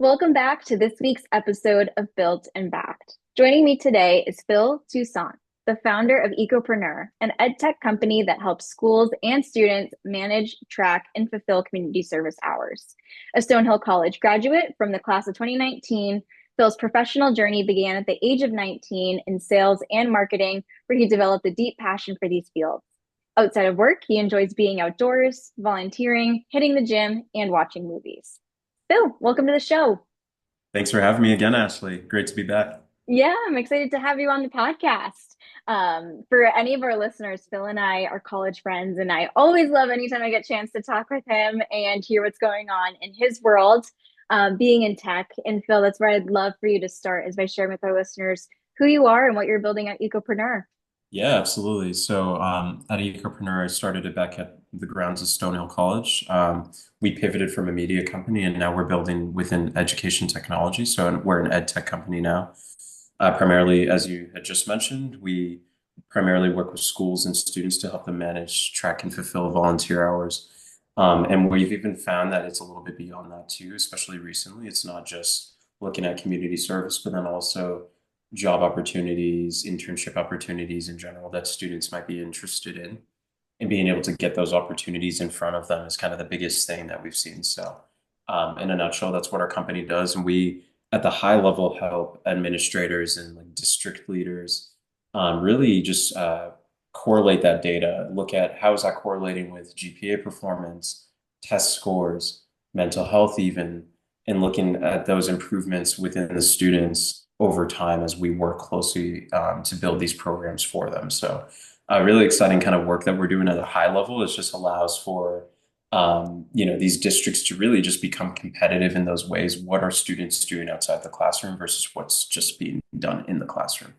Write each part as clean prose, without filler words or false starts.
Welcome back to this week's episode of Built and Backed. Joining me today is Phil Toussaint, the founder of Ecopreneur, an EdTech company that helps schools and students manage, track, and fulfill community service hours. A Stonehill College graduate from the class of 2019, Phil's professional journey began at the age of 19 in sales and marketing, where he developed a deep passion for these fields. Outside of work, he enjoys being outdoors, volunteering, hitting the gym, and watching movies. Phil, welcome to the show. Thanks for having me again, Ashley. Great to be back. Yeah, I'm excited to have you on the podcast. For any of our listeners, Phil and I are college friends, and I always love anytime I get a chance to talk with him and hear what's going on in his world, being in tech. And Phil, that's where I'd love for you to start is by sharing with our listeners who you are and what you're building at Ecopreneur. Yeah, absolutely. At Ecopreneur, I started it back at the grounds of Stonehill College. We pivoted from a media company, and now we're building within education technology. We're an ed tech company now. Primarily, as you had just mentioned, we primarily work with schools and students to help them manage, track, and fulfill volunteer hours. And we've even found that it's a little bit beyond that too, especially recently. It's not just looking at community service, but then also job opportunities, internship opportunities in general that students might be interested in. And being able to get those opportunities in front of them is kind of the biggest thing that we've seen. In a nutshell, that's what our company does. And we, at the high level, help administrators and like district leaders really just correlate that data, look at how is that correlating with GPA performance, test scores, mental health even, and looking at those improvements within the students over time as we work closely to build these programs for them. Really exciting kind of work that we're doing at a high level. It just allows for these districts to really just become competitive in those ways. What are students doing outside the classroom versus what's just being done in the classroom?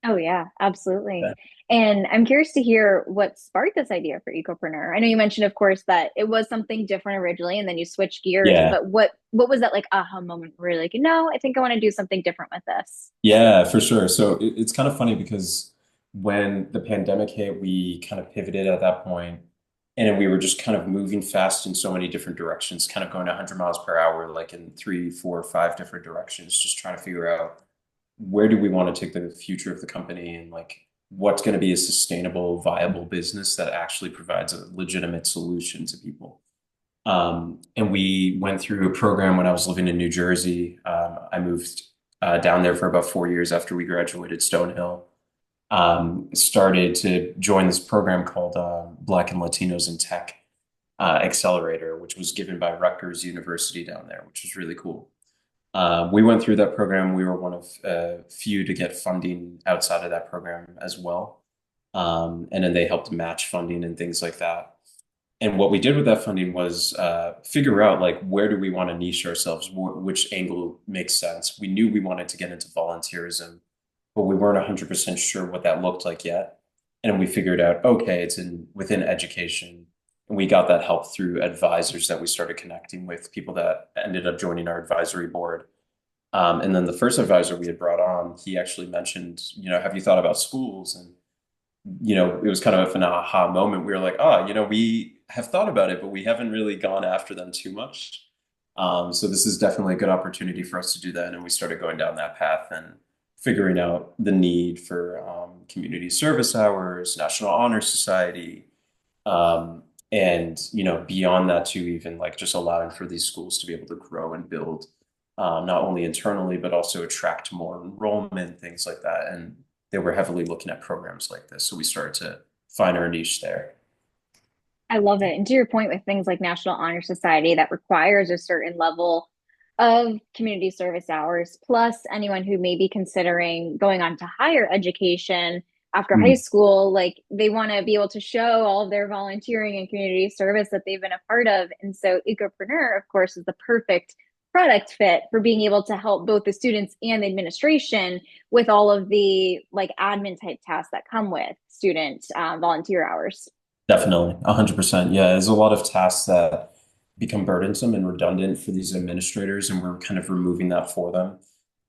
Oh, yeah, absolutely. Yeah. And I'm curious to hear what sparked this idea for Ecopreneur. I know you mentioned, of course, that it was something different originally, and then you switched gears. Yeah. But what was that like aha moment where you're like, no, I think I want to do something different with this? Yeah, for sure. It's kind of funny because when the pandemic hit, we kind of pivoted at that point, and then we were just kind of moving fast in so many different directions, kind of going 100 miles per hour, like in three, four, five different directions, just trying to figure out where do we want to take the future of the company and like what's going to be a sustainable, viable business that actually provides a legitimate solution to people. And we went through a program when I was living in New Jersey. I moved down there for about 4 years after we graduated Stonehill. Started to join this program called Black and Latinos in Tech Accelerator, which was given by Rutgers University down there, which was really cool. We went through that program. We were one of few to get funding outside of that program as well. And then they helped match funding and things like that. And what we did with that funding was figure out like where do we want to niche ourselves, which angle makes sense. We knew we wanted to get into volunteerism, but we weren't 100% sure what that looked like yet. And we figured out, okay, it's in within education. And we got that help through advisors that we started connecting with, people that ended up joining our advisory board. And then the first advisor we had brought on, he actually mentioned, have you thought about schools? And it was kind of an aha moment. We were like, we have thought about it, but we haven't really gone after them too much. So this is definitely a good opportunity for us to do that. And we started going down that path and figuring out the need for community service hours, National Honor Society, and beyond that too, even like just allowing for these schools to be able to grow and build, not only internally but also attract more enrollment, things like that. And they were heavily looking at programs like this. So we started to find our niche there. I love it. And to your point with things like National Honor Society, that requires a certain level of community service hours, plus anyone who may be considering going on to higher education after high Mm. school, like they want to be able to show all of their volunteering and community service that they've been a part of. And so Ecopreneur, of course, is the perfect product fit for being able to help both the students and the administration with all of the like admin type tasks that come with student volunteer hours. Definitely, 100%. Yeah, there's a lot of tasks that become burdensome and redundant for these administrators, and we're kind of removing that for them.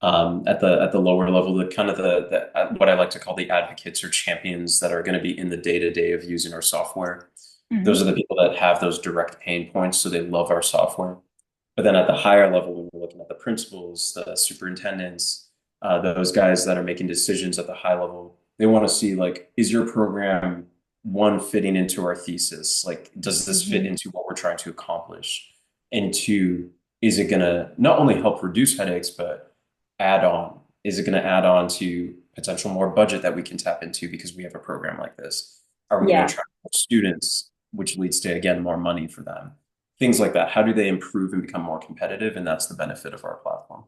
At the lower level, the kind of the what I like to call the advocates or champions that are going to be in the day-to-day of using our software. Those are Mhm. the people that have those direct pain points, so they love our software. But then at the higher level, when we're looking at the principals, the superintendents, those guys that are making decisions at the high level, they want to see like, is your program one fitting into our thesis? Like, does this fit Hmm. into what we're trying to accomplish? And two, is it going to not only help reduce headaches, but add on? Is it going to add on to potential more budget that we can tap into because we have a program like this? Are we going to Yeah. attract more students, which leads to, again, more money for them? Things like that. How do they improve and become more competitive? And that's the benefit of our platform.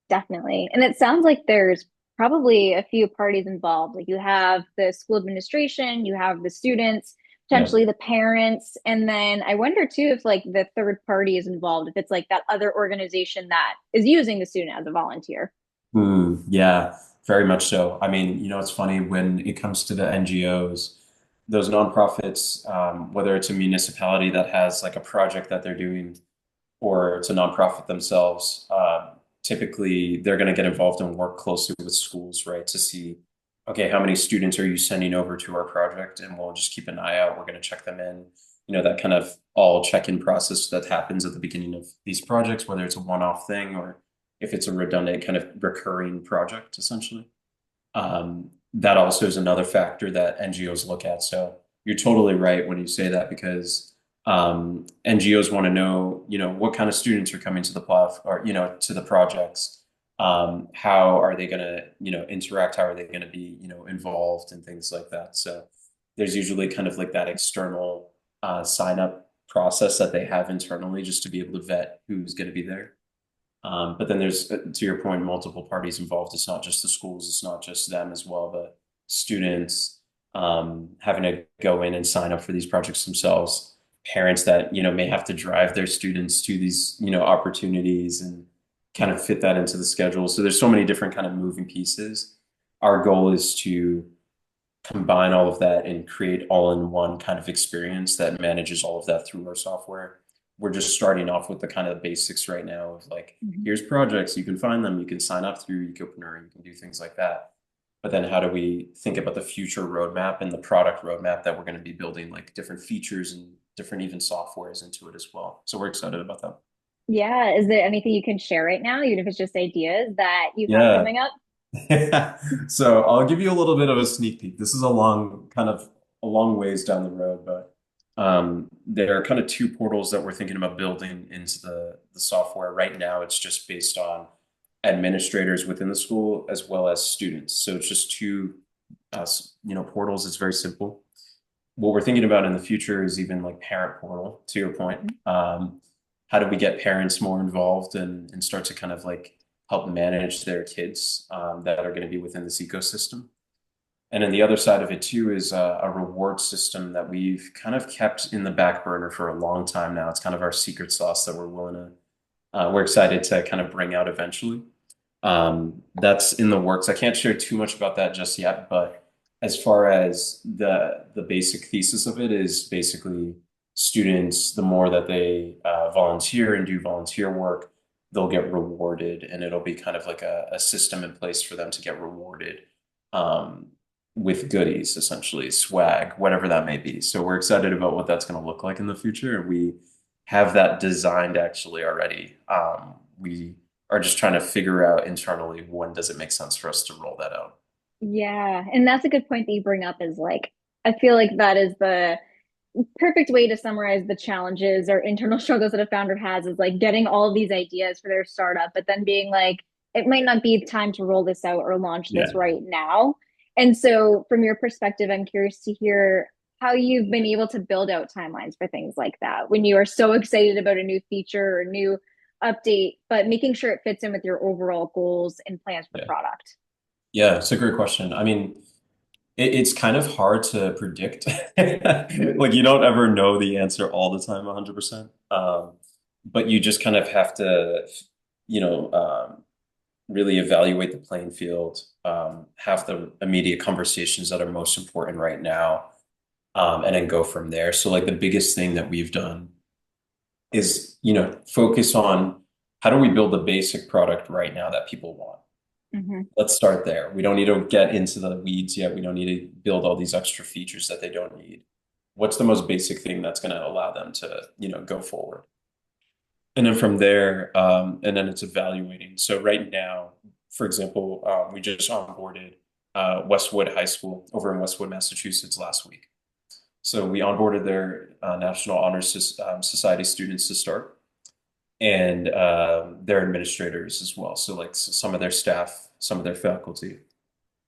Definitely. And it sounds like there's probably a few parties involved. Like you have the school administration, you have the students, Yeah. potentially the parents, and then I wonder too if like the third party is involved, if it's like that other organization that is using the student as a volunteer. Yeah, very much so. I mean, it's funny when it comes to the NGOs, those nonprofits, whether it's a municipality that has like a project that they're doing or it's a nonprofit themselves, typically they're going to get involved and work closely with schools, right? To see, okay, how many students are you sending over to our project? And we'll just keep an eye out. We're going to check them in. That kind of all check-in process that happens at the beginning of these projects, whether it's a one-off thing or if it's a redundant kind of recurring project, essentially. That also is another factor that NGOs look at. So you're totally right when you say that because NGOs want to know, what kind of students are coming to the or, to the projects. How are they going to, interact? How are they going to be, involved and things like that? So there's usually kind of like that external sign up process that they have internally just to be able to vet who's going to be there. But then there's, to your point, multiple parties involved. It's not just the schools, it's not just them as well, but students having to go in and sign up for these projects themselves, parents that, may have to drive their students to these, opportunities and kind of fit that into the schedule. So there's so many different kind of moving pieces. Our goal is to combine all of that and create all-in-one kind of experience that manages all of that through our software. We're just starting off with the kind of basics right now of like, Mhm. here's projects, you can find them, you can sign up through Ecopreneur, you can do things like that. But then how do we think about the future roadmap and the product roadmap that we're going to be building, like different features and different even softwares into it as well. So we're excited about that. Yeah. Is there anything you can share right now, even if it's just ideas that you have Yeah. coming up? So I'll give you a little bit of a sneak peek. This is a long ways down the road, but there are kind of two portals that we're thinking about building into the software. Right now, it's just based on administrators within the school as well as students. So it's just two, portals. It's very simple. What we're thinking about in the future is even like parent portal, to your point. Mhm. How do we get parents more involved and start to kind of like help manage their kids that are going to be within this ecosystem? And then the other side of it too is a reward system that we've kind of kept in the back burner for a long time now. It's kind of our secret sauce that we're excited to kind of bring out eventually. That's in the works. I can't share too much about that just yet, but as far as the basic thesis of it is basically students, the more that they volunteer and do volunteer work, they'll get rewarded, and it'll be kind of like a system in place for them to get rewarded um, with goodies, essentially swag, whatever that may be. So we're excited about what that's going to look like in the future, and we have that designed actually already. We are just trying to figure out internally when does it make sense for us to roll that out. Yeah. And that's a good point that you bring up is like, I feel like that is the perfect way to summarize the challenges or internal struggles that a founder has is like getting all of these ideas for their startup, but then being like, it might not be time to roll this out or launch this Yeah. right now. And so, from your perspective, I'm curious to hear how you've been able to build out timelines for things like that when you are so excited about a new feature or new update, but making sure it fits in with your overall goals and plans for the Yeah. product. Yeah, it's a great question. I mean, it's kind of hard to predict. Like you don't ever know the answer all the time, 100%. But you just kind of have to, you know, really evaluate the playing field, have the immediate conversations that are most important right now, and then go from there. So like the biggest thing that we've done is, focus on how do we build the basic product right now that people want. Mm-hmm. Let's start there. We don't need to get into the weeds yet. We don't need to build all these extra features that they don't need. What's the most basic thing that's going to allow them to, go forward? And then from there, and then it's evaluating. So right now, for example, we just onboarded Westwood High School over in Westwood, Massachusetts last week. So we onboarded their National Honor Society students to start, and their administrators as well. So like some of their staff, some of their faculty,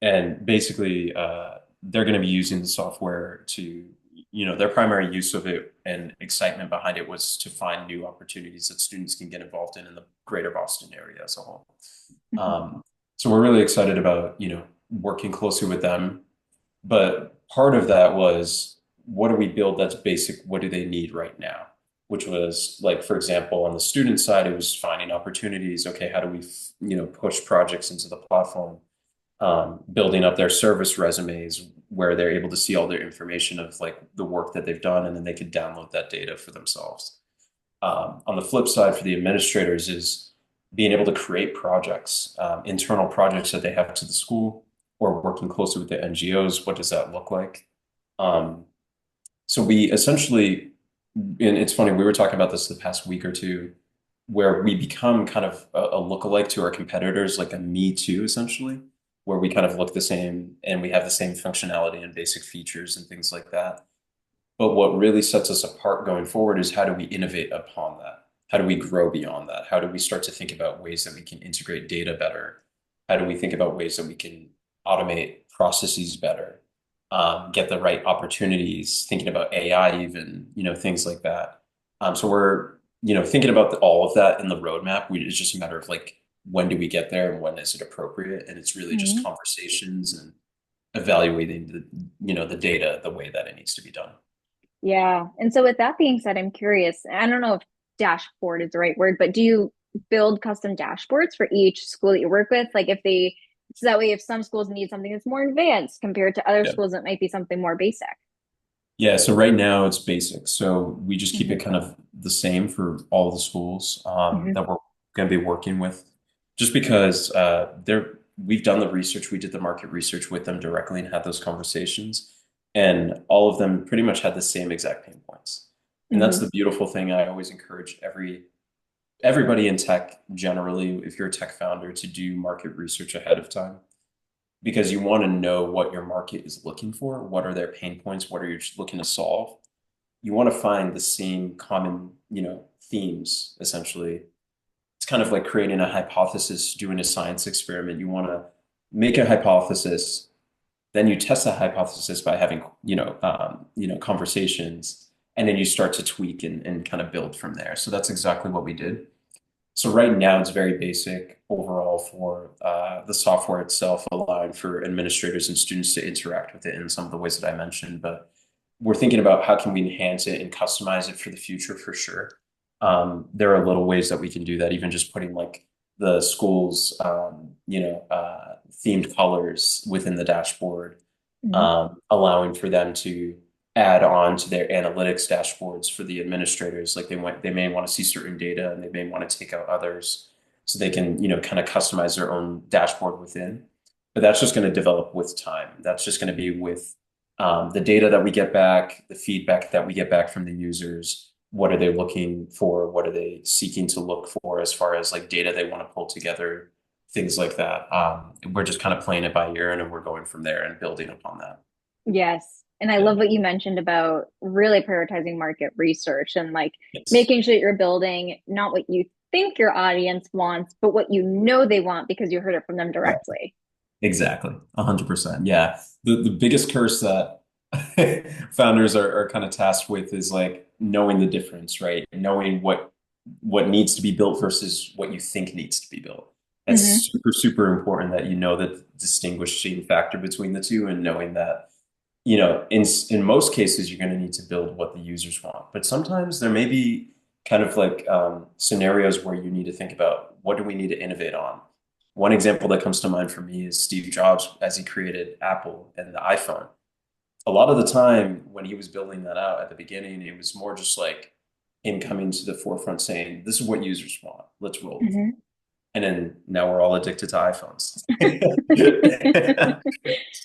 and basically they're going to be using the software to, their primary use of it and excitement behind it was to find new opportunities that students can get involved in the greater Boston area as a whole. Mhm. Um, so we're really excited about, working closely with them. But part of that was, what do we build that's basic? What do they need right now? Which was like, for example, on the student side, it was finding opportunities. Okay, how do we, push projects into the platform? Building up their service resumes where they're able to see all their information of like the work that they've done, and then they could download that data for themselves. On the flip side, for the administrators, is being able to create projects, internal projects that they have to the school, or working closely with the NGOs. What does that look like? Um, so we essentially, and it's funny, we were talking about this the past week or two, where we become kind of a lookalike to our competitors, like a me too, essentially, where we kind of look the same and we have the same functionality and basic features and things like that. But what really sets us apart going forward is, how do we innovate upon that? How do we grow beyond that? How do we start to think about ways that we can integrate data better? How do we think about ways that we can automate processes better? Get the right opportunities, thinking about AI, even, things like that. So we're, thinking about all of that in the roadmap. It's just a matter of like, when do we get there and when is it appropriate? And it's really just Mhm. conversations and evaluating the data the way that it needs to be done. Yeah. And so with that being said, I'm curious, I don't know if dashboard is the right word, but do you build custom dashboards for each school that you work with? Like if they, so that way if some schools need something that's more advanced compared to other Yeah. schools that might be something more basic. Yeah, so right now it's basic. So we just keep Hmm. it kind of the same for all the schools Hmm. that we're going to be working with, just because we've done the research, we did the market research with them directly and had those conversations, and all of them pretty much had the same exact pain points. And that's Hmm. the beautiful thing. I always encourage everybody in tech generally, if you're a tech founder, to do market research ahead of time, because you want to know what your market is looking for, what are their pain points, what are you looking to solve. You want to find the same common, themes, essentially. It's kind of like creating a hypothesis, doing a science experiment. You want to make a hypothesis, then you test that hypothesis by having, conversations, and then you start to tweak and kind of build from there. So that's exactly what we did. So right now it's very basic overall for the software itself, allowing for administrators and students to interact with it in some of the ways that I mentioned. But we're thinking about how can we enhance it and customize it for the future for sure. There are little ways that we can do that, even just putting like the school's, themed colors within the dashboard, Hmm. allowing for them to add on to their analytics dashboards for the administrators. Like they may want to see certain data and they may want to take out others, so they can, kind of customize their own dashboard within. But that's just going to develop with time. That's just going to be with the data that we get back, the feedback that we get back from the users. What are they looking for? What are they seeking to look for as far as like data they want to pull together, things like that. We're just kind of playing it by ear, and then we're going from there and building upon that. Yes. And I Yeah. love what you mentioned about really prioritizing market research and like Yes. making sure that you're building not what you think your audience wants, but what you know they want because you heard it from them Right. directly. Exactly. 100%. Yeah. The biggest curse that founders are kind of tasked with is like knowing the difference, right? Knowing what needs to be built versus what you think needs to be built. That's Hmm. super, super important that you know the distinguishing factor between the two, and knowing that, in most cases, you're going to need to build what the users want. But sometimes there may be kind of like scenarios where you need to think about, what do we need to innovate on? One example that comes to mind for me is Steve Jobs as he created Apple and the iPhone. A lot of the time when he was building that out at the beginning, it was more just like him coming to the forefront saying, this is what users want. Let's roll with it. Hmm. And then now we're all addicted to iPhones.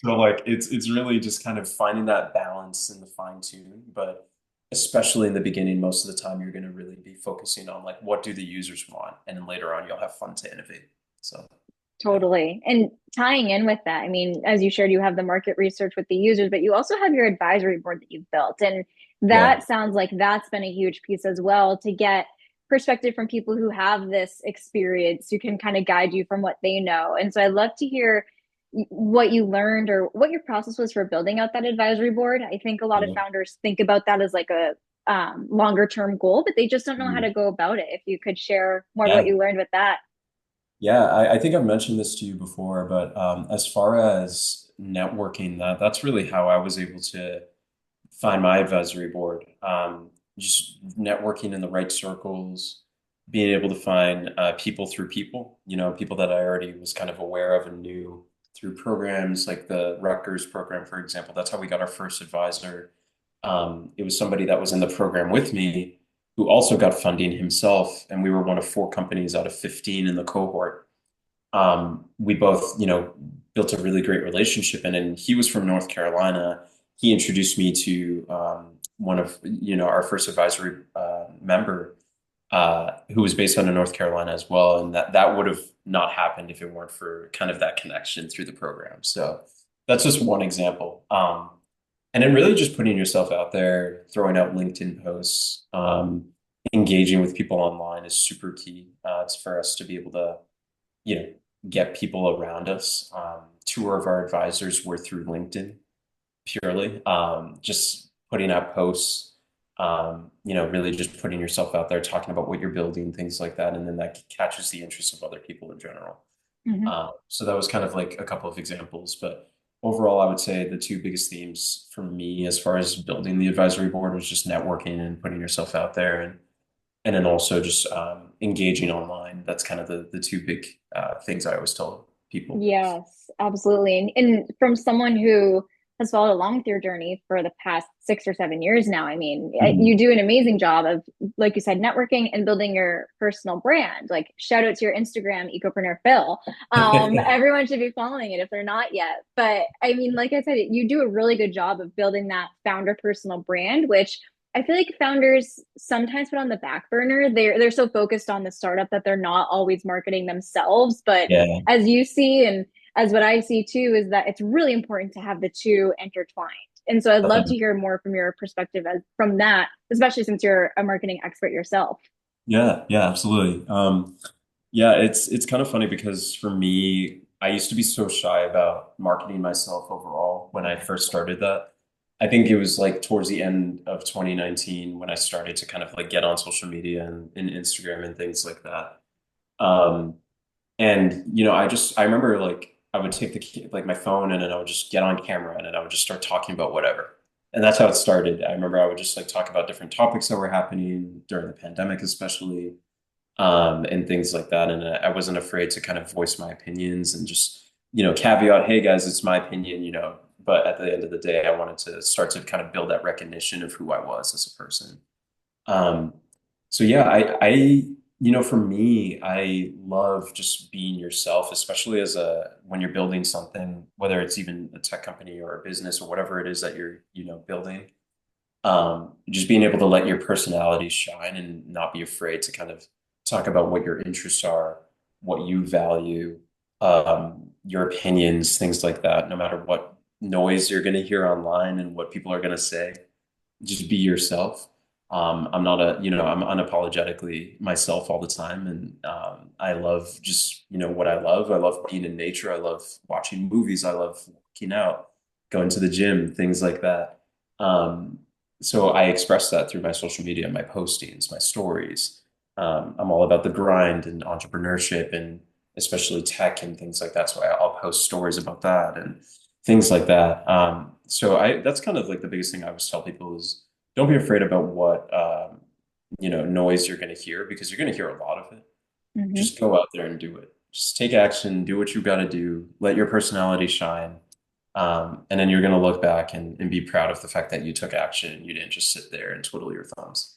So like it's really just kind of finding that balance and the fine tune. But especially in the beginning, most of the time you're going to really be focusing on like what do the users want, and then later on you'll have fun to innovate. So yeah, Totally. And tying in with that, I mean, as you shared, you have the market research with the users, but you also have your advisory board that you've built. And yeah, that sounds like that's been a huge piece as well to get perspective from people who have this experience, who can kind of guide you from what they know. And so I'd love to hear what you learned or what your process was for building out that advisory board. I think a lot of yeah. founders think about that as like a longer term goal, but they just don't know how Mhm. to go about it. If you could share more of what Yeah. you learned with that. Yeah, I think I've mentioned this to you before, but as far as networking, that's really how I was able to find my advisory board. Just networking in the right circles, being able to find people through people, people that I already was kind of aware of and knew through programs like the Rutgers program, for example. That's how we got our first advisor. It was somebody that was in the program with me who also got funding himself, and we were one of four companies out of 15 in the cohort. We both, built a really great relationship, and he was from North Carolina. He introduced me to one of, our first advisory member, who was based out of North Carolina as well, and that would have not happened if it weren't for kind of that connection through the program. So that's just one example. And then really just putting yourself out there, throwing out LinkedIn posts, engaging with people online is super key. It's for us to be able to, you know, get people around us. Two of our advisors were through LinkedIn purely, just putting out posts, really just putting yourself out there, talking about what you're building, things like that. And then that catches the interest of other people in general. Mhm. So that was kind of like a couple of examples, but overall, I would say the two biggest themes for me as far as building the advisory board was just networking and putting yourself out there, and then also just engaging online. That's kind of the two big things I always tell people. Yes, absolutely. And from someone who has followed along with your journey for the past 6 or 7 years now, I mean, you Mhm. do an amazing job of, like you said, networking and building your personal brand. Like, shout out to your Instagram, Ecopreneur Phil. Everyone should be following it if they're not yet. But I mean, like I said, you do a really good job of building that founder personal brand, which I feel like founders sometimes put on the back burner. They're so focused on the startup that they're not always marketing themselves. But Yeah, as you see, and as what I see too, is that it's really important to have the two intertwined. And so I'd love to definitely. hear more from your perspective as from that, especially since you're a marketing expert yourself. Yeah, yeah, absolutely. Yeah, it's kind of funny because for me, I used to be so shy about marketing myself overall when I first started that. I think it was like towards the end of 2019 when I started to kind of like get on social media and Instagram and things like that. Um, And I remember like I would take like my phone and then I would just get on camera and then I would just start talking about whatever. And that's how it started. I remember I would just like talk about different topics that were happening during the pandemic, especially, and things like that. And I wasn't afraid to kind of voice my opinions and just, caveat, hey guys, it's my opinion, but at the end of the day, I wanted to start to kind of build that recognition of who I was as a person. Um, so yeah, for me, I love just being yourself, especially when you're building something, whether it's even a tech company or a business or whatever it is that you're, building. Just being able to let your personality shine and not be afraid to kind of talk about what your interests are, what you value, your opinions, things like that, no matter what noise you're going to hear online and what people are going to say, just be yourself. I'm not I'm unapologetically myself all the time. And I love just, what I love. I love being in nature. I love watching movies. I love working out, going to the gym, things like that. Um, so I express that through my social media, my postings, my stories. I'm all about the grind and entrepreneurship and especially tech and things like that. So I'll post stories about that and things like that. So that's kind of like the biggest thing I always tell people is don't be afraid about what noise you're going to hear because you're going to hear a lot of it. Mm-hmm. Just go out there and do it. Just take action, do what you got to do, let your personality shine. And then you're going to look back and be proud of the fact that you took action. You didn't just sit there and twiddle your thumbs.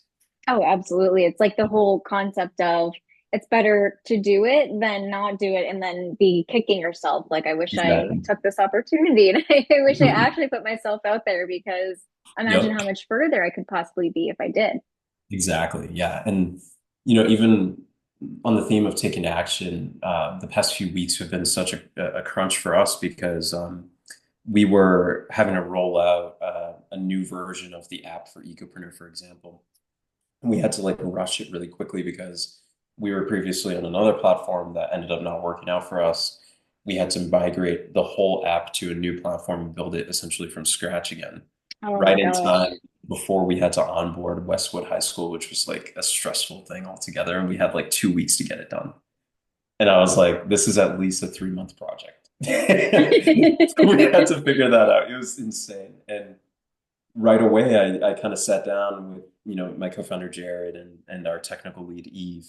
Oh, absolutely. It's like the whole concept of it's better to do it than not do it and then be kicking yourself. Like, I wish I Exactly. took this opportunity and I wish I actually put myself out there because imagine Yep. how much further I could possibly be if I did. Exactly. Yeah. And, even on the theme of taking action, the past few weeks have been such a crunch for us because we were having to roll out a new version of the app for Ecopreneur, for example. And we had to like rush it really quickly because we were previously on another platform that ended up not working out for us. We had to migrate the whole app to a new platform and build it essentially from scratch again, Oh my right in gosh. time before we had to onboard Westwood High School, which was like a stressful thing altogether. And we had like 2 weeks to get it done. And I was like, this is at least a 3-month project. We had to figure that out. It was insane. And right away, I kind of sat down with, my co-founder Jared and our technical lead Eve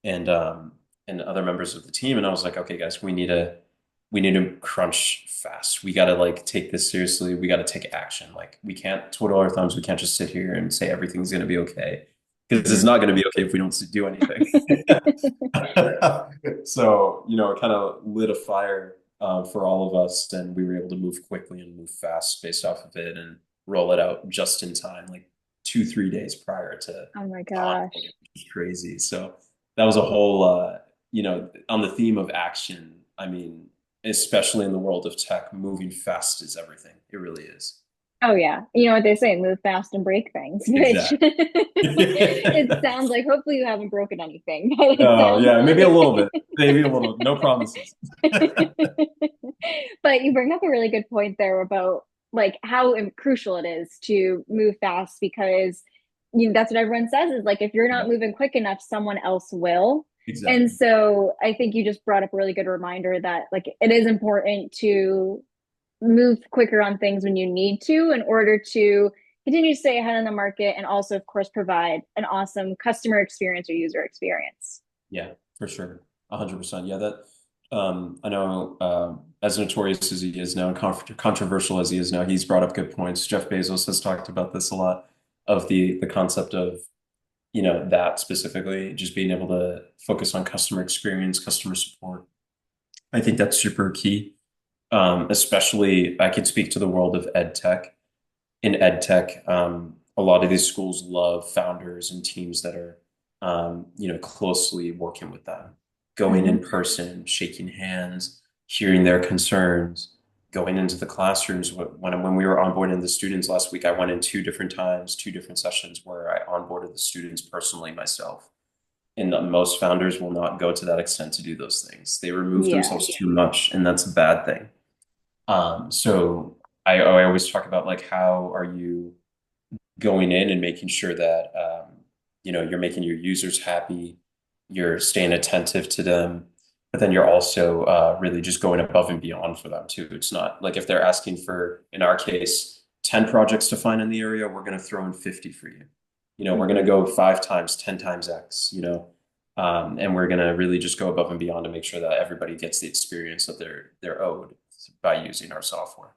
and other members of the team. And I was like, okay, guys, we need to crunch fast. We got to like take this seriously. We got to take action. Like we can't twiddle our thumbs. We can't just sit here and say everything's going to be okay because it's Mhm. not going to be okay if we don't do anything. So, it kind of lit a fire for all of us, and we were able to move quickly and move fast based off of it and roll it out just in time, like 2, 3 days prior to Oh my onboarding, gosh. which is crazy. So that was a whole, on the theme of action. I mean, especially in the world of tech, moving fast is everything. It really is. Oh yeah. You know what they say, move fast and break things, which Exactly. it sounds like hopefully you haven't broken anything, but it Oh, sounds yeah, maybe a like little bit. Maybe a little. No promises. but you bring up a really good point there about like how crucial it is to move fast because that's what everyone says is like if you're not Yep, moving quick enough, someone else will. And exactly. so I think you just brought up a really good reminder that like it is important to move quicker on things when you need to in order to continue to stay ahead in the market and also of course provide an awesome customer experience or user experience. Yeah, for sure. 100%. Yeah, that I know as notorious as he is now and controversial as he is now, he's brought up good points. Jeff Bezos has talked about this a lot of the concept of, that specifically, just being able to focus on customer experience, customer support. I think that's super key. Especially I could speak to the world of ed tech. In ed tech, a lot of these schools love founders and teams that are, closely working with them, going in Mm-hmm. person, shaking hands, hearing their concerns, going into the classrooms. When we were onboarding the students last week, I went in 2 different times, 2 different sessions where I onboarded the students personally myself. And most founders will not go to that extent to do those things. They remove Yeah. themselves too much, and that's a bad thing. So I always talk about like how are you going in and making sure that you're making your users happy, you're staying attentive to them, but then you're also really just going above and beyond for them too. It's not like if they're asking for, in our case, 10 projects to find in the area, we're going to throw in 50 for you. We're going Mm-hmm. to go 5 times, 10 times X, and we're going to really just go above and beyond to make sure that everybody gets the experience that they're owed by using our software.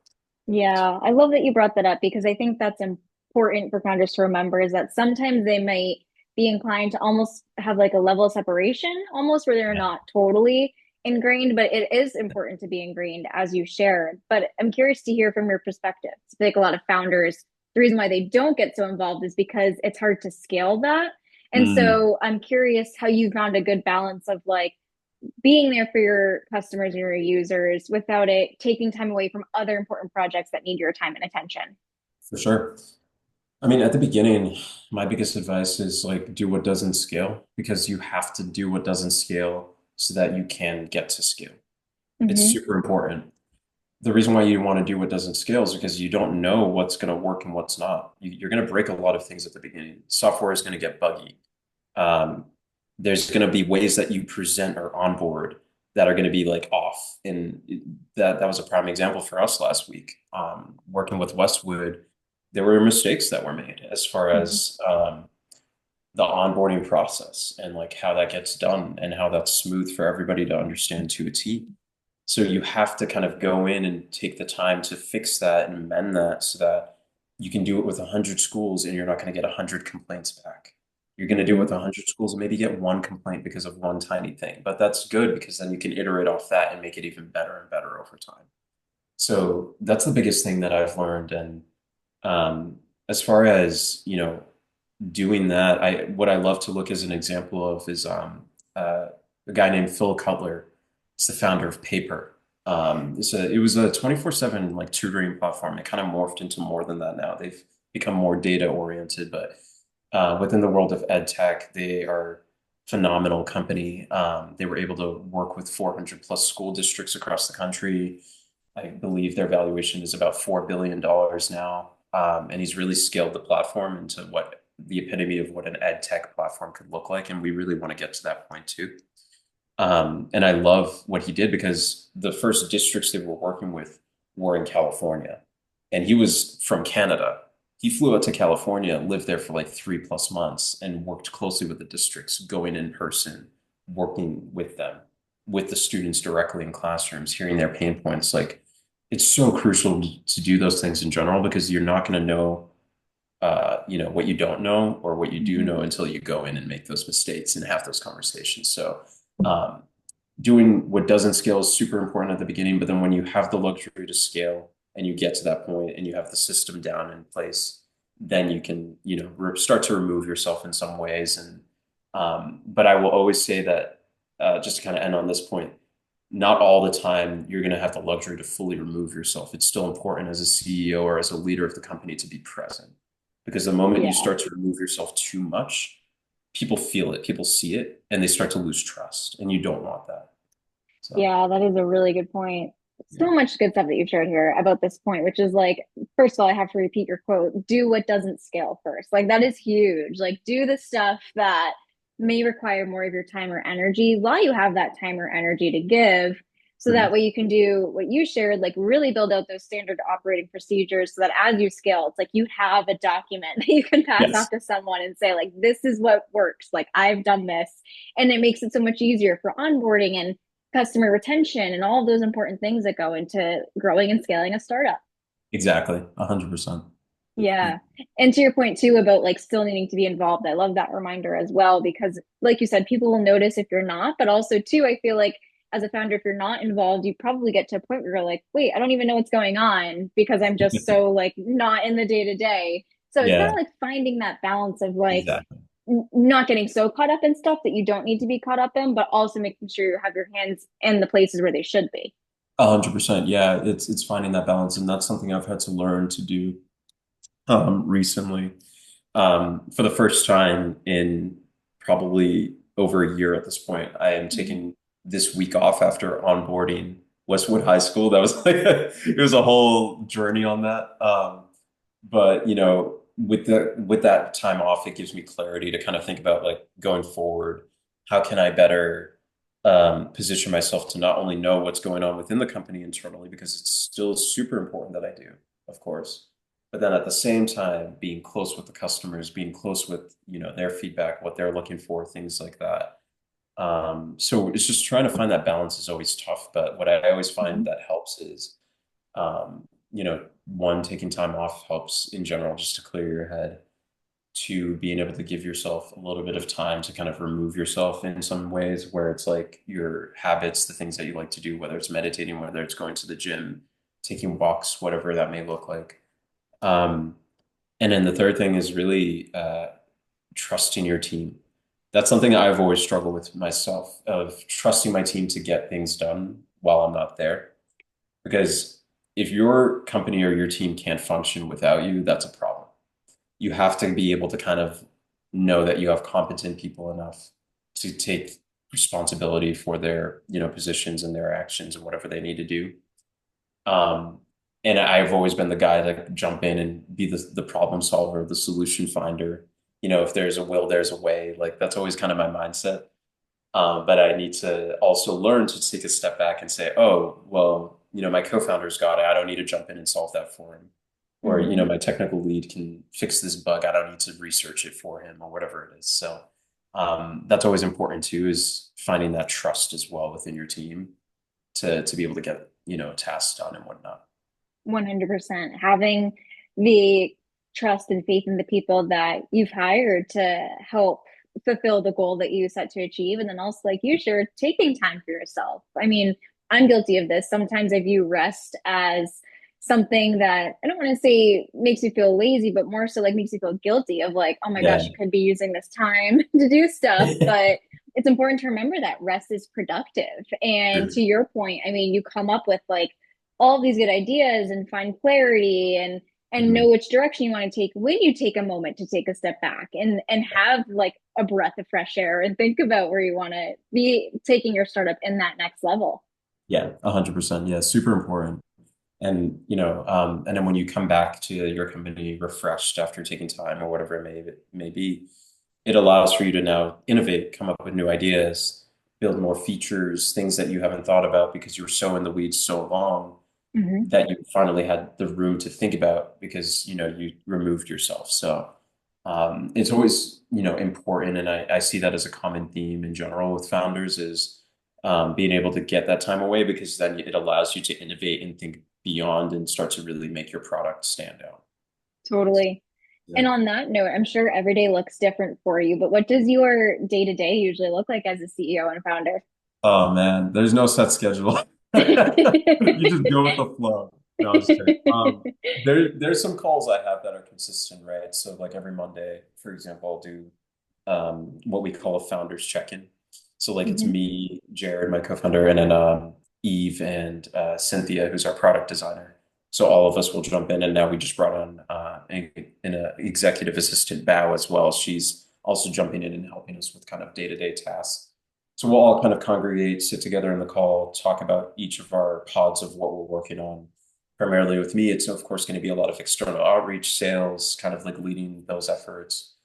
Yeah, I love that you brought that up because I think that's important for founders to remember is that sometimes they might be inclined to almost have like a level of separation, almost where they're Yeah. not totally ingrained, but it is important to be ingrained as you shared. But I'm curious to hear from your perspective. I feel like a lot of founders, the reason why they don't get so involved is because it's hard to scale that. And Mm. so I'm curious how you found a good balance of like being there for your customers and your users without it taking time away from other important projects that need your time and attention. For sure. I mean, at the beginning, my biggest advice is like do what doesn't scale because you have to do what doesn't scale so that you can get to scale. It's Mm-hmm. super important. The reason why you want to do what doesn't scale is because you don't know what's going to work and what's not. You're going to break a lot of things at the beginning. Software is going to get buggy. Um, there's going to be ways that you present or onboard that are going to be like off. And that was a prime example for us last week. Working with Westwood, there were mistakes that were made as far Mm-hmm. as the onboarding process and like how that gets done and how that's smooth for everybody to understand to a T. So you have to kind of go in and take the time to fix that and mend that so that you can do it with 100 schools and you're not going to get 100 complaints back. You're going to do it Mhm. with 100 schools and maybe get one complaint because of one tiny thing. But that's good because then you can iterate off that and make it even better and better over time. So that's the biggest thing that I've learned. And as far as, doing that, what I love to look as an example of is a guy named Phil Cutler. It's the founder of Paper. It was a 24/7 like tutoring platform. It kind of morphed into more than that now. They've become more data oriented, but within the world of EdTech, they are phenomenal company. They were able to work with 400 plus school districts across the country. I believe their valuation is about $4 billion now. And he's really scaled the platform into what the epitome of what an ed tech platform could look like. And we really want to get to that point too. And I love what he did because the first districts they were working with were in California. And he was from Canada. He flew out to California, lived there for like 3+ months, and worked closely with the districts, going in person, working with them, with the students directly in classrooms, hearing their pain points. Like it's so crucial to do those things in general because you're not going to know what you don't know or what you do Mhm. know until you go in and make those mistakes and have those conversations. So um, doing what doesn't scale is super important at the beginning, but then when you have the luxury to scale and you get to that point and you have the system down in place, then you can, start to remove yourself in some ways. And but I will always say that just to kind of end on this point, not all the time you're going to have the luxury to fully remove yourself. It's still important as a CEO or as a leader of the company to be present because the moment you Yeah. start to remove yourself too much, people feel it, people see it, and they start to lose trust, and you don't want that. So, Yeah, that is a really good point. yeah. So much good stuff that you've shared here about this point, which is like, first of all, I have to repeat your quote, do what doesn't scale first. Like, that is huge. Like, do the stuff that may require more of your time or energy while you have that time or energy to give. So that Mhm. way you can do what you shared, like really build out those standard operating procedures so that as you scale, it's like you have a document that you can pass off Yes, to someone and say, like, this is what works. Like, I've done this. And it makes it so much easier for onboarding and customer retention and all of those important things that go into growing and scaling a startup. exactly. 100%. Yeah. And to your point too about like still needing to be involved, I love that reminder as well because like you said, people will notice if you're not, but also too, I feel like as a founder, if you're not involved, you probably get to a point where you're like, wait, I don't even know what's going on because I'm just so like not in the day to day. So it's kind of Yeah, like finding that balance of like exactly. not getting so caught up in stuff that you don't need to be caught up in, but also making sure you have your hands in the places where they should be. 100%. Yeah, it's finding that balance, and that's something I've had to learn to do recently. For the first time in probably over a year at this point, I am Mhm. taking this week off after onboarding Westwood High School. That was like it was a whole journey on that. But with that time off, it gives me clarity to kind of think about like going forward, how can I better position myself to not only know what's going on within the company internally, because it's still super important that I do, of course, but then at the same time, being close with the customers, being close with, their feedback, what they're looking for, things like that. So it's just trying to find that balance is always tough, but what I always find Mhm. that helps is one, taking time off helps in general just to clear your head. Two, being able to give yourself a little bit of time to kind of remove yourself in some ways where it's like your habits, the things that you like to do, whether it's meditating, whether it's going to the gym, taking walks, whatever that may look like. Um, and then the third thing is really trusting your team. That's something I've always struggled with myself of trusting my team to get things done while I'm not there. Because if your company or your team can't function without you, that's a problem. You have to be able to kind of know that you have competent people enough to take responsibility for their, positions and their actions and whatever they need to do. Um, and I've always been the guy to jump in and be the problem solver, the solution finder. If there's a will, there's a way. Like that's always kind of my mindset. But I need to also learn to take a step back and say, oh, well, my co-founder's got it. I don't need to jump in and solve that for him. Or, Mhm. my technical lead can fix this bug. I don't need to research it for him or whatever it is. So that's always important too, is finding that trust as well within your team to be able to get, tasks done and whatnot. 100%. Having the trust and faith in the people that you've hired to help fulfill the goal that you set to achieve. And then also, like you shared, taking time for yourself. I mean, I'm guilty of this. Sometimes I view rest as something that I don't want to say makes you feel lazy, but more so like makes you feel guilty of like, oh my gosh, Yeah. you could be using this time to do stuff. But it's important to remember that rest is productive. And to True. your point, I mean, you come up with like all these good ideas and find clarity and know Mhm. which direction you want to take when you take a moment to take a step back and have like a breath of fresh air and think about where you want to be taking your startup in that next level. Yeah, 100%. Yeah, super important. And and then when you come back to your company refreshed after taking time or whatever it may be, it allows for you to now innovate, come up with new ideas, build more features, things that you haven't thought about because you were so in the weeds so long Mm-hmm. that you finally had the room to think about because you removed yourself. So it's always important, and I see that as a common theme in general with founders is being able to get that time away because then it allows you to innovate and think beyond and start to really make your product stand out. Totally. Yeah. And on that note, I'm sure every day looks different for you, but what does your day to day usually look like as a CEO and founder? Oh man, there's no set schedule. You just go with the flow. No, I'm just kidding. There's some calls I have that are consistent, right? So like every Monday, for example, I'll do what we call a founders check-in. So like it's Mhm. me, Jared, my co-founder, and then Eve and Cynthia, who's our product designer. So all of us will jump in, and now we just brought on an executive assistant, Bao, as well. She's also jumping in and helping us with kind of day-to-day tasks. So we'll all kind of congregate, sit together in the call, talk about each of our pods of what we're working on. Primarily with me, it's of course going to be a lot of external outreach, sales, kind of like leading those efforts.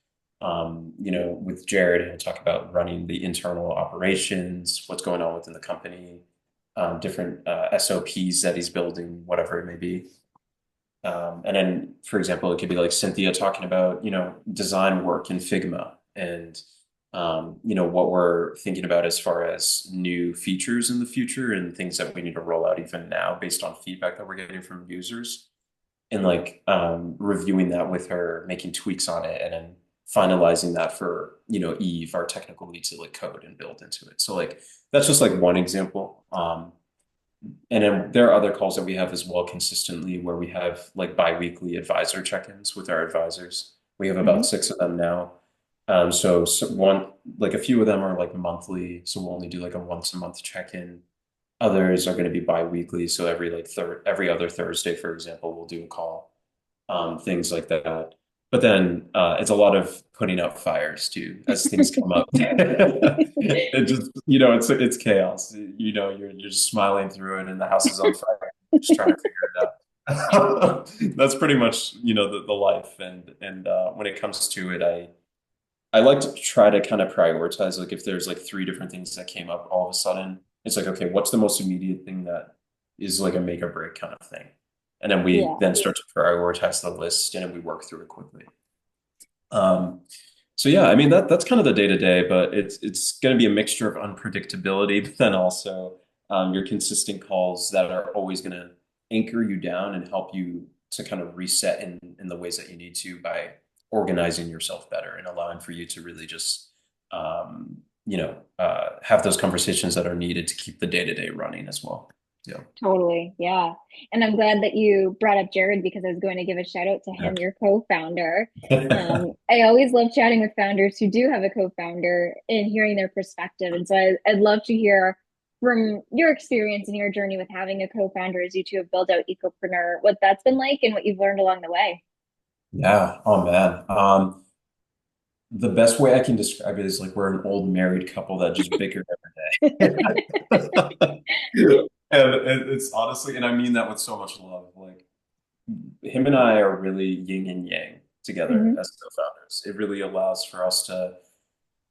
With Jared, he'll talk about running the internal operations, what's going on within the company, different SOPs that he's building, whatever it may be. And then, for example, it could be like Cynthia talking about, design work in Figma and, what we're thinking about as far as new features in the future and things that we need to roll out even now based on feedback that we're getting from users and like reviewing that with her, making tweaks on it, and then finalizing that for, Eve, our technical lead to like code and build into it. So like that's just like one example. And then there are other calls that we have as well consistently where we have like biweekly advisor check-ins with our advisors. We have about Mhm. 6 of them now. So one, like a few of them are like monthly, so we'll only do like a once a month check-in. Others are going to be bi-weekly, so every other Thursday, for example, we'll do a call, things like that. But then it's a lot of putting out fires too as things come up. It just, it's chaos. You're just smiling through it, and the house is on fire. Just trying to figure it out. That's pretty much, the life. And when it comes to it, I like to try to kind of prioritize. Like if there's like three different things that came up all of a sudden, it's like, okay, what's the most immediate thing that is like a make or break kind of thing? And then we Yeah, then start to prioritize the list and then we work through it quickly. Um, so yeah, I mean that's kind of the day to day, but it's going to be a mixture of unpredictability, but then also your consistent calls that are always going to anchor you down and help you to kind of reset in the ways that you need to by organizing yourself better and allowing for you to really just have those conversations that are needed to keep the day to day running as well. Yeah. totally. Yeah. And I'm glad that you brought up Jared because I was going to give a shout out to him, your co-founder. Yeah. I always love chatting with founders who do have a co-founder and hearing their perspective. And so I'd love to hear from your experience and your journey with having a co-founder as you two have built out Ecopreneur, what that's been like and what you've learned along the way. Yeah. Oh man. The best way I can describe it is like we're an old married couple that just bicker every day. And it's honestly, and I mean that with so much love. Like him and I are really yin and yang together Hmm. as co-founders. It really allows for us to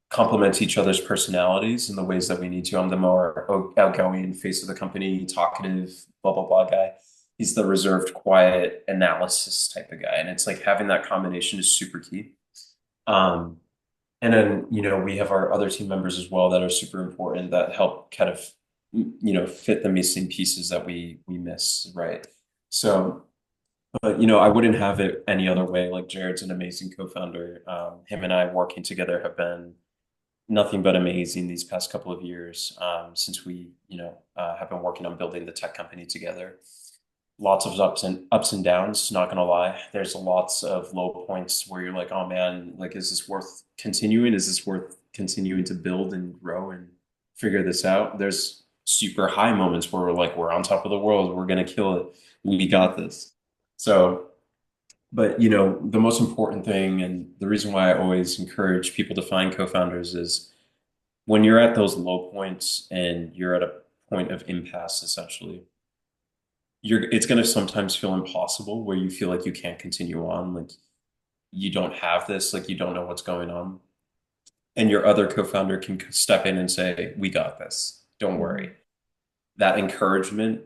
complement each other's personalities in the ways that we need to. I'm the more outgoing face of the company, talkative, blah blah blah guy. He's the reserved, quiet analysis type of guy, and it's like having that combination is super key. Um, and then, we have our other team members as well that are super important that help kind of, fit the missing pieces that we miss, right? So, but, I wouldn't have it any other way. Like Jared's an amazing co-founder. Him and I working together have been nothing but amazing these past couple of years since we, have been working on building the tech company together. Lots of ups and downs, not gonna lie. There's lots of low points where you're like, oh man, like, is this worth continuing? Is this worth continuing to build and grow and figure this out? There's super high moments where we're like, we're on top of the world, we're gonna kill it, we got this. So, but the most important thing and the reason why I always encourage people to find co-founders is when you're at those low points and you're at a point of impasse, essentially, it's going to sometimes feel impossible where you feel like you can't continue on, like you don't have this, like you don't know what's going on. And your other co-founder can step in and say, "We got this. Don't Mhm. worry." That encouragement,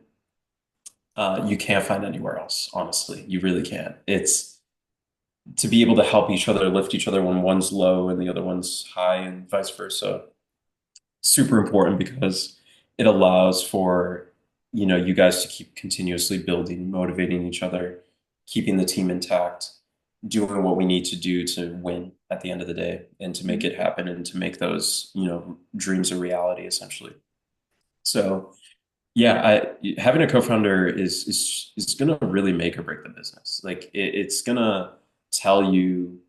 you can't find anywhere else, honestly. You really can't. It's to be able to help each other, lift each other when one's low and the other one's high, and vice versa. Super important because it allows for, you guys to keep continuously building, motivating each other, keeping the team intact, doing what we need to do to win at the end of the day and to make Mhm. it happen and to make those, dreams a reality, essentially. So yeah, having a co-founder is gonna really make or break the business. Like it's gonna tell you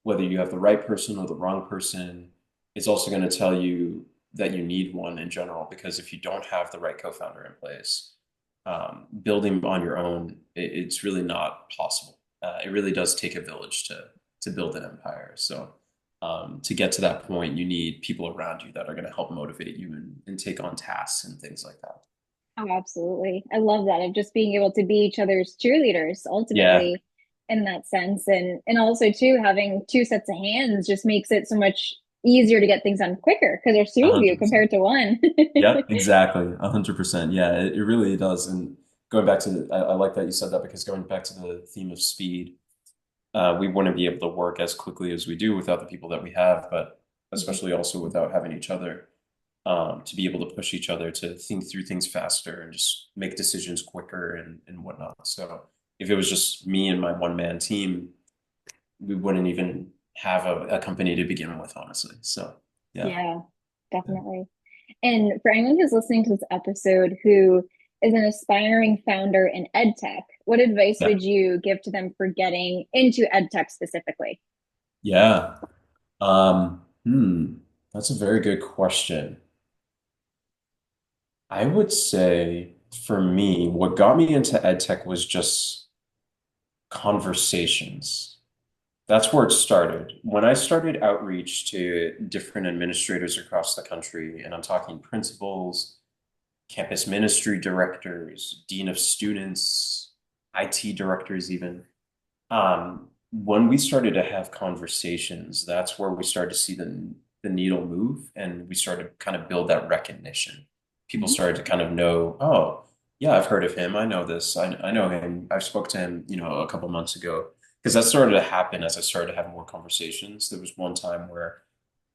whether you have the right person or the wrong person. It's also gonna tell you that you need one in general, because if you don't have the right co-founder in place, building on your own, it's really not possible. It really does take a village to build an empire. So to get to that point, you need people around you that are going to help motivate you and take on tasks and things like that. Oh, absolutely. I love that of just being able to be each other's cheerleaders Yeah, ultimately in that sense. And also too, having two sets of hands just makes it so much easier to get things done quicker because there's two of you 100%. compared to one. Yep, exactly. 100%. Yeah, it really does. And going back to, I like that you said that, because going back to the theme of speed, we wouldn't be able to work as quickly as we do without the people that we have, but Mhm. especially also without having each other, to be able to push each other to think through things faster and just make decisions quicker and whatnot. So if it was just me and my one-man team, we wouldn't even have a company to begin with, honestly. So yeah. Yeah, definitely. And for anyone who's listening to this episode who is an aspiring founder in EdTech, what advice Yeah. would you give to them for getting into EdTech specifically? Yeah. That's a very good question. I would say for me, what got me into EdTech was just conversations. That's where it started. When I started outreach to different administrators across the country, and I'm talking principals, campus ministry directors, dean of students, IT directors, even. When we started to have conversations, that's where we started to see the needle move, and we started to kind of build that recognition. People Mhm. started to kind of know, oh, yeah, I've heard of him. I know this. I know him. I spoke to him, a couple months ago. Because that started to happen as I started to have more conversations. There was one time where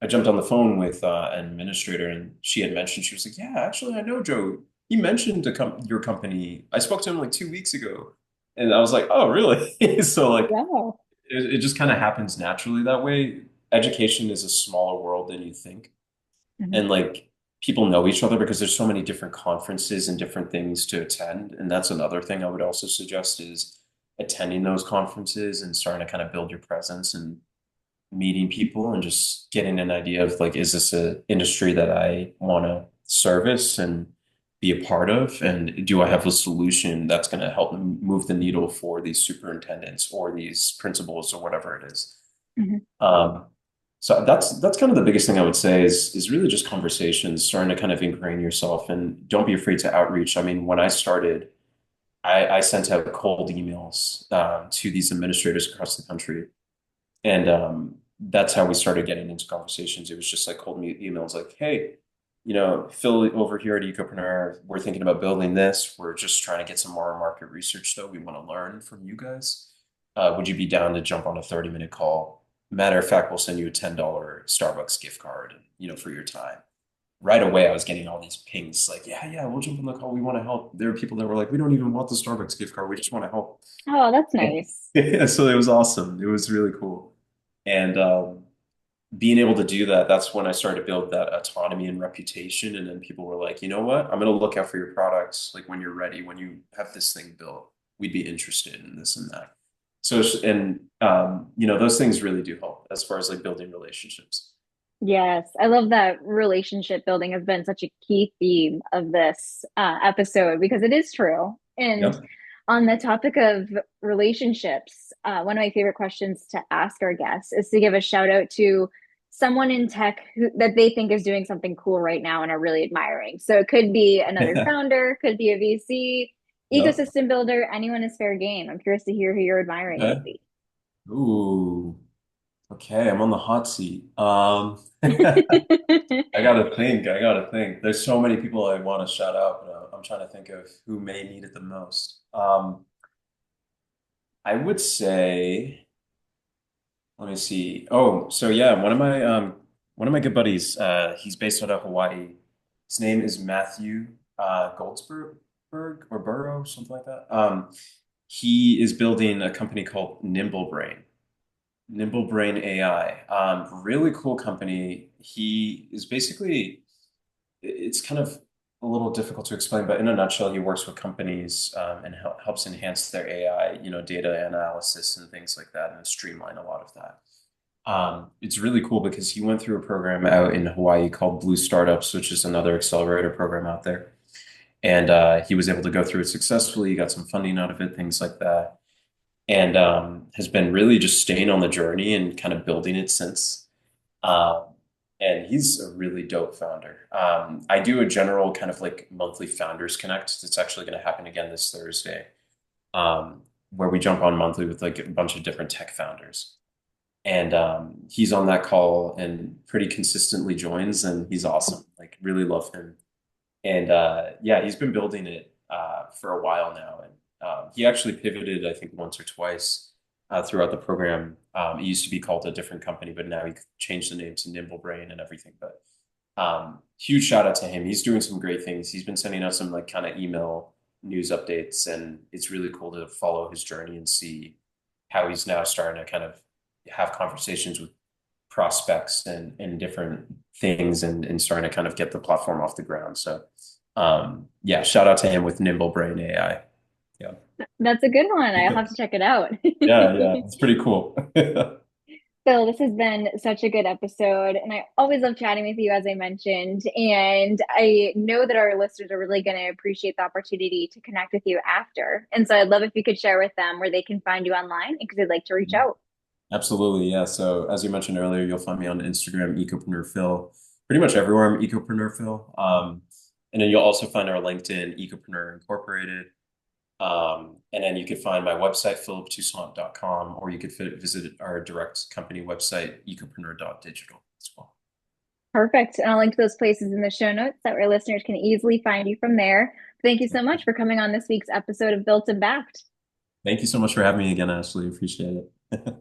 I jumped on the phone with an administrator, and she had mentioned, she was like, yeah, actually, I know Joe. He mentioned your company. I spoke to him like 2 weeks ago. And I was like, oh, really? So like Wow. it just kind of happens naturally that way. Education is a smaller world than you think. Mhm. And like people know each other because there's so many different conferences and different things to attend. And that's another thing I would also suggest is attending those conferences and starting to kind of build your presence and meeting people and just getting an idea of like, is this an industry that I want to service and be a part of? And do I have a solution that's going to help move the needle for these superintendents or these principals or whatever it is? Mhm. Um, so that's kind of the biggest thing I would say is really just conversations, starting to kind of ingrain yourself, and don't be afraid to outreach. I mean, when I started, I sent out cold emails to these administrators across the country, and that's how we started getting into conversations. It was just like cold emails like, hey, Phil over here at Ecopreneur, we're thinking about building this. We're just trying to get some more market research though. We want to learn from you guys. Would you be down to jump on a 30-minute call? Matter of fact, we'll send you a $10 Starbucks gift card, for your time. Right away, I was getting all these pings like, yeah, yeah, we'll jump on the call. We want to help. There were people that were like, we don't even want the Starbucks gift card. We just want to help. Oh, that's nice. Yeah, so it was awesome. It was really cool. And being able to do that, that's when I started to build that autonomy and reputation. And then people were like, you know what? I'm going to look out for your products. Like when you're ready, when you have this thing built, we'd be interested in this and that. So, and, those things really do help as far as like building relationships. Yes, I love that relationship building has been such a key theme of this episode because it is true. And Yep. on the topic of relationships, one of my favorite questions to ask our guests is to give a shout out to someone in tech that they think is doing something cool right now and are really admiring. So it could be another founder, could be a VC, Yep. ecosystem builder, anyone is fair game. I'm curious to hear who you're admiring Okay. lately. Ooh. Okay. I'm on the hot seat. I gotta think. I gotta think. There's so many people I want to shout out, but I'm trying to think of who may need it the most. I would say, let me see. Oh, so yeah, one of my good buddies, he's based out of Hawaii. His name is Matthew Goldsberg or Burrow, something like that. He is building a company called Nimble Brain AI. Really cool company. He is basically, it's kind of a little difficult to explain, but in a nutshell, he works with companies and helps enhance their AI, data analysis and things like that, and streamline a lot of that. It's really cool because he went through a program out in Hawaii called Blue Startups, which is another accelerator program out there. And he was able to go through it successfully. He got some funding out of it, things like that, and has been really just staying on the journey and kind of building it since. Um, and he's a really dope founder. I do a general kind of like monthly Founders Connect. It's actually going to happen again this Thursday, where we jump on monthly with like a bunch of different tech founders. And he's on that call and pretty consistently joins, and he's awesome. Like, really love him. And yeah, he's been building it for a while now. And he actually pivoted, I think, once or twice throughout the program. It used to be called a different company, but now he changed the name to Nimble Brain and everything. But huge shout out to him. He's doing some great things. He's been sending out some like kind of email news updates, and it's really cool to follow his journey and see how he's now starting to kind of have conversations with prospects and different things and starting to kind of get the platform off the ground. So yeah, shout out to him with Nimble Brain AI. Yeah. That's a good one. I'll have to check it out. Yeah, yeah, it's pretty cool. Phil, this has been such a good episode, and I always love chatting with you, as I mentioned. And I know that our listeners are really going to appreciate the opportunity to connect with you after. And so I'd love if you could share with them where they can find you online because they'd like to reach out. Absolutely, yeah. So as you mentioned earlier, you'll find me on Instagram, Ecopreneur Phil. Pretty much everywhere I'm Ecopreneur Phil. And then you'll also find our LinkedIn, Ecopreneur Incorporated. And then you could find my website, philiptoussaint.com, or you could visit our direct company website, ecopreneur.digital as well. Perfect. And I'll link to those places in the show notes that our listeners can easily find you from there. Thank you so much for coming on this week's episode of Built and Backed. Thank you so much for having me again, Ashley. Appreciate it.